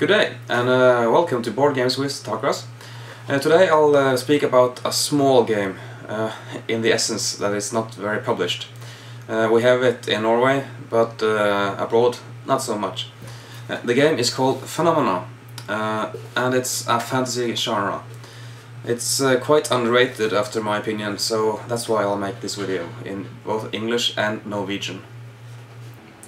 Good day and welcome to Board Games with Takras. Today I'll speak about a small game, in the essence that is not very published. We have it in Norway, but abroad not so much. The game is called Phenomena, and it's a fantasy genre. It's quite underrated after my opinion, so that's why I'll make this video in both English and Norwegian.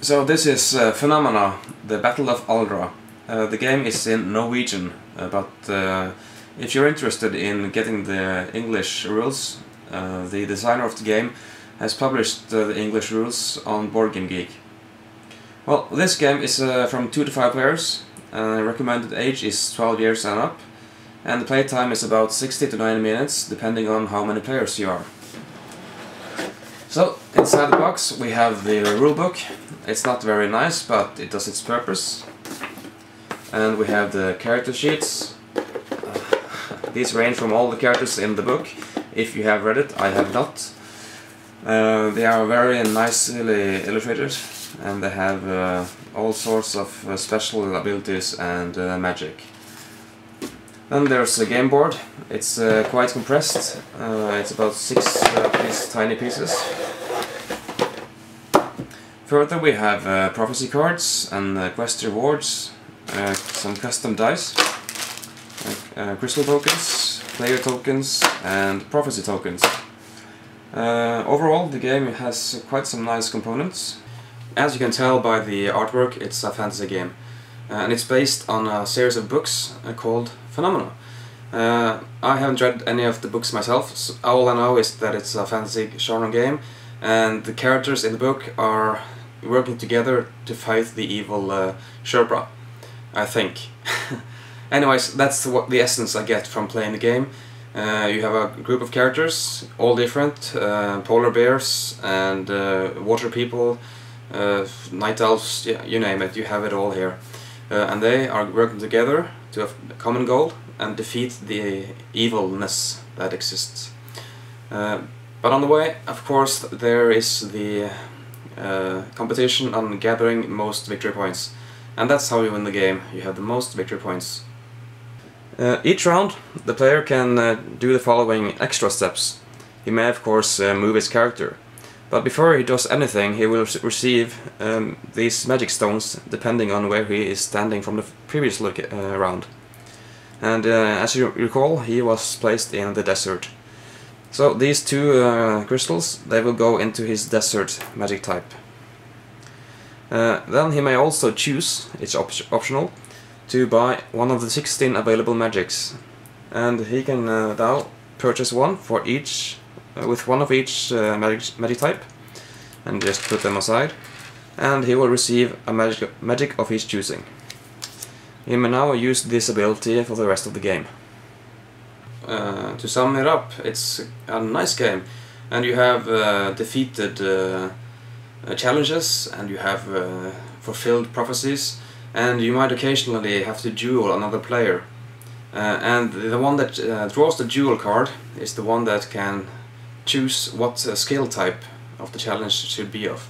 So this is Phenomena, the Battle of Aldra. The game is in Norwegian, but if you're interested in getting the English rules, the designer of the game has published the English rules on Board Game Geek. Well, this game is from 2 to 5 players, recommended age is 12 years and up, and the playtime is about 60 to 90 minutes, depending on how many players you are. So, inside the box we have the rulebook. It's not very nice, but it does its purpose. And we have the character sheets. These range from all the characters in the book. If you have read it, I have not. They are very nicely illustrated, and they have all sorts of special abilities and magic. Then there's a game board. It's quite compressed. It's about 6 these tiny pieces. Further we have prophecy cards and quest rewards. Some custom dice, crystal tokens, player tokens and prophecy tokens. Overall the game has quite some nice components. As you can tell by the artwork, it's a fantasy game, and it's based on a series of books called Phenomena. I haven't read any of the books myself, so all I know is that it's a fantasy genre game and the characters in the book are working together to fight the evil Sherpa, I think. Anyways, that's the essence I get from playing the game. You have a group of characters, all different, polar bears and water people, night elves, yeah, you name it, you have it all here. And they are working together to have a common goal and defeat the evilness that exists. But on the way, of course, there is the competition on gathering most victory points. And that's how you win the game. You have the most victory points. Each round the player can do the following extra steps. He may of course move his character, but before he does anything he will receive these magic stones depending on where he is standing from the previous round. And as you recall, he was placed in the desert. So these 2 crystals, they will go into his desert magic type. Then he may also choose, it's optional, to buy one of the 16 available magics, and he can now purchase one for each, with one of each magic type, and just put them aside, and he will receive a magic of his choosing. He may now use this ability for the rest of the game. To sum it up, it's a nice game, and you have defeated challenges, and you have fulfilled prophecies, and you might occasionally have to duel another player. And the one that draws the duel card is the one that can choose what skill type of the challenge should be of.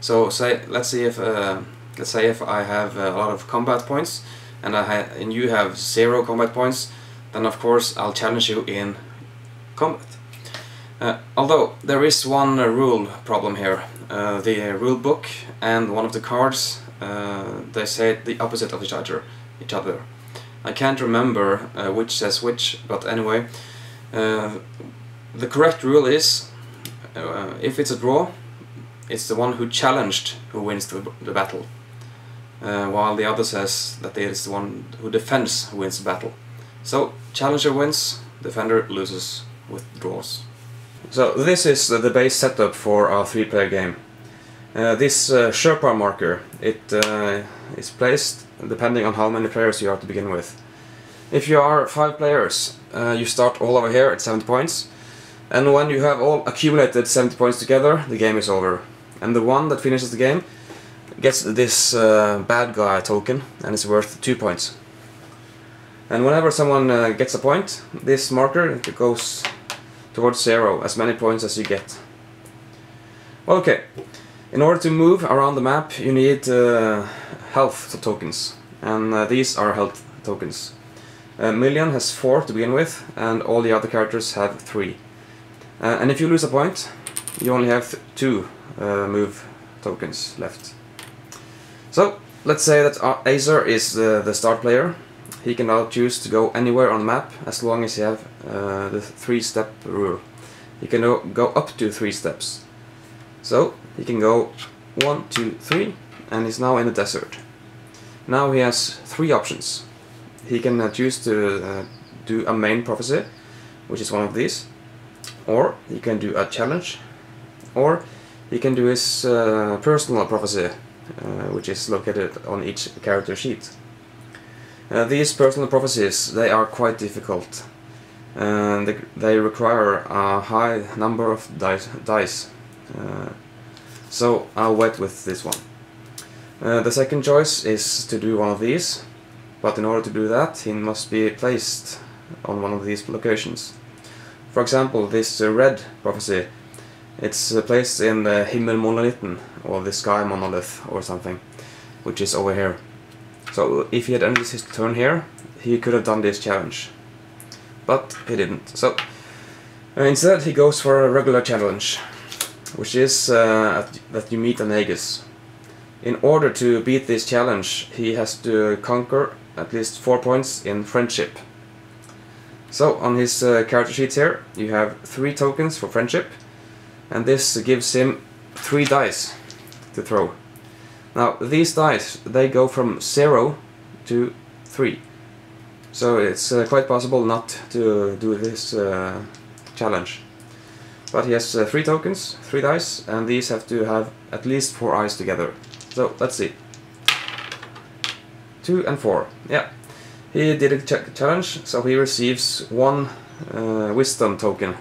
So let's say if I have a lot of combat points and you have 0 combat points, then of course I'll challenge you in combat. Although there is one rule problem here. The rule book and one of the cards, they say the opposite of each other. I can't remember which says which, but anyway, the correct rule is if it's a draw, it's the one who challenged who wins the battle, while the other says that it is the one who defends who wins the battle. So challenger wins, defender loses with draws. So this is the base setup for our 3-player game. This Sherpa marker, it is placed depending on how many players you are to begin with. If you are 5 players, you start all over here at 70 points, and when you have all accumulated 70 points together, the game is over. And the one that finishes the game gets this bad guy token, and it's worth 2 points. And whenever someone gets a point, this marker goes towards 0, as many points as you get. Okay, in order to move around the map you need health tokens, and these are health tokens. Million has 4 to begin with, and all the other characters have 3. And if you lose a point, you only have 2 move tokens left. So, let's say that Acer is the start player. He can now choose to go anywhere on the map as long as you have the 3-step rule. He can go up to 3 steps. So, he can go 1, 2, 3, and he's now in the desert. Now he has 3 options. He can choose to do a main prophecy, which is one of these, or he can do a challenge, or he can do his personal prophecy, which is located on each character sheet. These personal prophecies, they are quite difficult, and they require a high number of dice. So I'll wait with this one. The second choice is to do one of these, but in order to do that he must be placed on one of these locations. For example, this red prophecy, it's placed in the Himmelmonolithen, or the Sky Monolith or something, which is over here. So if he had ended his turn here, he could have done this challenge, but he didn't. So instead he goes for a regular challenge, which is that you meet a Nagus. In order to beat this challenge, he has to conquer at least 4 points in friendship. So on his character sheet here, you have 3 tokens for friendship, and this gives him 3 dice to throw. Now these dice, they go from 0 to 3. So it's quite possible not to do this challenge. But he has 3 tokens, 3 dice, and these have to have at least 4 eyes together. So let's see. 2 and 4. Yeah, he did a challenge, so he receives 1 wisdom token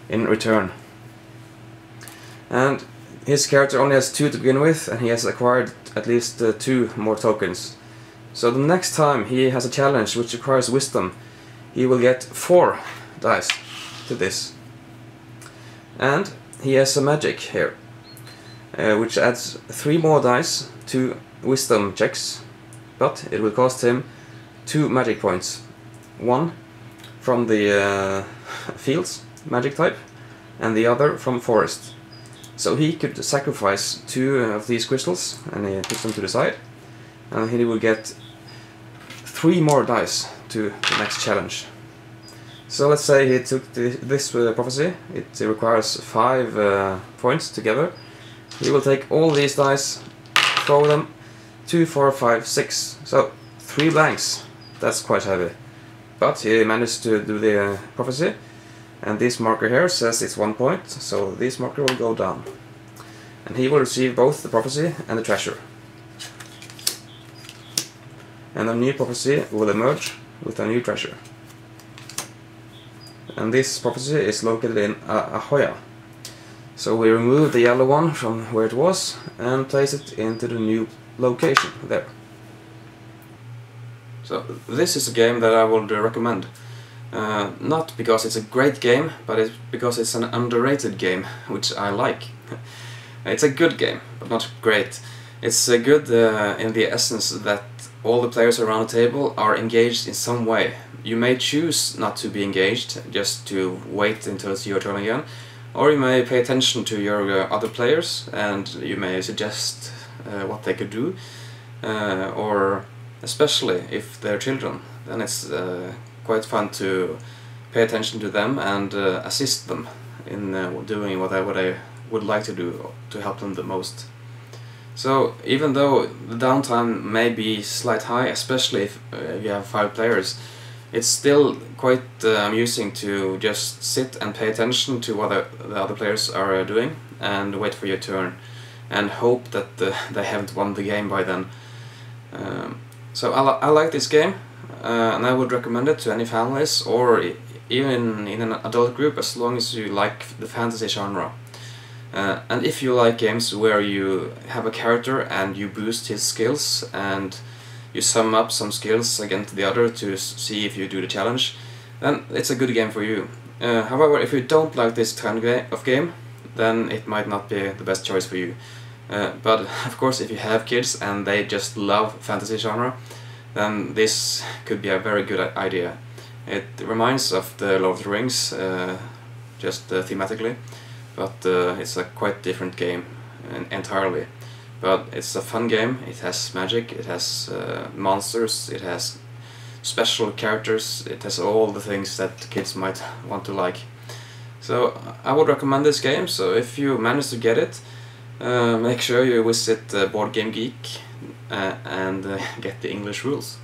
in return. And his character only has 2 to begin with, and he has acquired at least 2 more tokens. So the next time he has a challenge which requires wisdom, he will get 4 dice to this. And he has a magic here, which adds 3 more dice to wisdom checks, but it will cost him 2 magic points. 1 from the fields, magic type, and the other from forest. So he could sacrifice 2 of these crystals, and he puts them to the side, and he will get 3 more dice to the next challenge. So let's say he took this prophecy. It requires 5 points together. He will take all these dice, throw them, 2, 4, 5, 6. So 3 blanks. That's quite heavy. But he managed to do the prophecy, and this marker here says it's 1 point, so this marker will go down. And he will receive both the prophecy and the treasure. And a new prophecy will emerge with a new treasure. And this prophecy is located in Ahoya. So we remove the yellow one from where it was and place it into the new location there. So this is a game that I would recommend. Not because it's a great game, but it's because it's an underrated game, which I like. It's a good game, but not great. It's good in the essence that all the players around the table are engaged in some way. You may choose not to be engaged, just to wait until it's your turn again, or you may pay attention to your other players and you may suggest what they could do, or especially if they're children, then it's quite fun to pay attention to them and assist them in doing what I would like to do to help them the most. So even though the downtime may be slight high, especially if you have 5 players, it's still quite amusing to just sit and pay attention to what the other players are doing and wait for your turn and hope that they haven't won the game by then. So I like this game, and I would recommend it to any families or even in an adult group, as long as you like the fantasy genre. And if you like games where you have a character and you boost his skills and you sum up some skills against the other to see if you do the challenge, then it's a good game for you. However, if you don't like this kind of game, then it might not be the best choice for you. But of course, if you have kids and they just love fantasy genre, then this could be a very good idea. It reminds of the Lord of the Rings, just thematically, but it's a quite different game entirely. But it's a fun game. It has magic, it has monsters, it has special characters, it has all the things that kids might want to like. So I would recommend this game. So if you manage to get it, make sure you visit Board Game Geek and get the English rules.